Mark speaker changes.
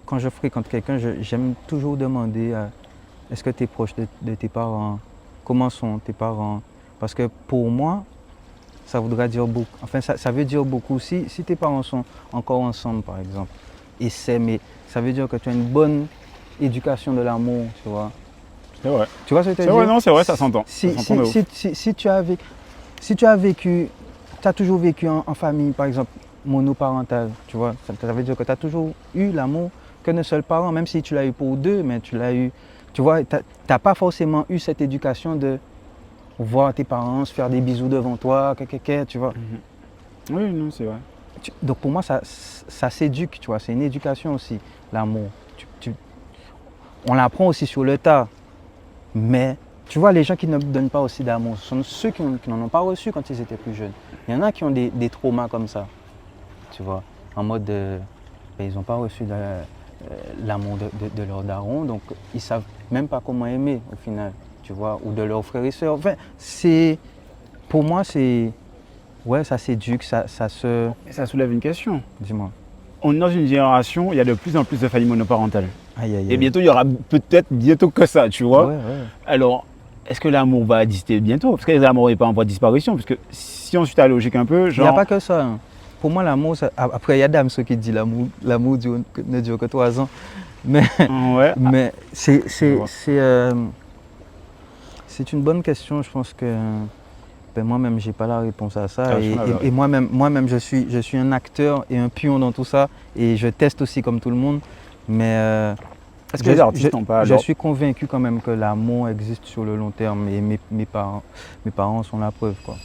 Speaker 1: quand je fréquente quelqu'un, j'aime toujours demander est-ce que tu es proche de tes parents? Comment sont tes parents? Parce que pour moi, ça voudra dire beaucoup. Enfin, ça veut dire beaucoup. Si tes parents sont encore ensemble, par exemple, et mais ça veut dire que tu as une bonne éducation de l'amour, tu vois.
Speaker 2: C'est vrai.
Speaker 1: Tu vois ce que je veux
Speaker 2: C'est
Speaker 1: dire?
Speaker 2: vrai, non, c'est vrai, ça s'entend.
Speaker 1: Si,
Speaker 2: Ça s'entend de ouf.
Speaker 1: si tu as vécu, si tu as vécu, tu as toujours vécu en famille, par exemple, monoparentale, tu vois, ça veut dire que tu as toujours eu l'amour qu'un seul parent, même si tu l'as eu pour deux, mais tu l'as eu, tu vois, tu n'as pas forcément eu cette éducation de voir tes parents se faire des bisous devant toi, tu vois.
Speaker 2: Oui, non, c'est vrai.
Speaker 1: Donc pour moi, ça s'éduque, tu vois, c'est une éducation aussi, l'amour. On l'apprend aussi sur le tas, mais tu vois, les gens qui ne donnent pas aussi d'amour, ce sont ceux qui n'en ont pas reçu quand ils étaient plus jeunes. Il y en a qui ont des traumas comme ça, tu vois, en mode, ils n'ont pas reçu l'amour de leur daron, donc ils ne savent même pas comment aimer au final, tu vois, ou de leurs frères et sœurs. Enfin, pour moi, ouais, ça s'éduque, ça se...
Speaker 2: Ça soulève une question.
Speaker 1: Dis-moi.
Speaker 2: On est dans une génération où il y a de plus en plus de familles monoparentales.
Speaker 1: Aïe, aïe,
Speaker 2: Et
Speaker 1: aïe.
Speaker 2: bientôt, il y aura peut-être bientôt que ça, tu vois.
Speaker 1: Ouais, ouais.
Speaker 2: Alors, est-ce que l'amour va exister bientôt? Parce que l'amour n'est pas en voie de disparition. Parce que si on suit la logique un peu,
Speaker 1: Il n'y a
Speaker 2: genre.
Speaker 1: pas que ça, hein. Pour moi, l'amour, après, il y a Damso qui dit l'amour ne dure que 3 ans. Mais,
Speaker 2: Ouais.
Speaker 1: mais
Speaker 2: Je vois.
Speaker 1: c'est une bonne question. Je pense que moi-même, je n'ai pas la réponse à ça.
Speaker 2: Personne n'avait
Speaker 1: Et
Speaker 2: réponse.
Speaker 1: moi-même, je suis un acteur et un pion dans tout ça. Et je teste aussi comme tout le monde. Mais
Speaker 2: Est-ce que les artistes n'ont pas
Speaker 1: je
Speaker 2: alors
Speaker 1: suis convaincu quand même que l'amour existe sur le long terme. Et mes parents sont la preuve, quoi.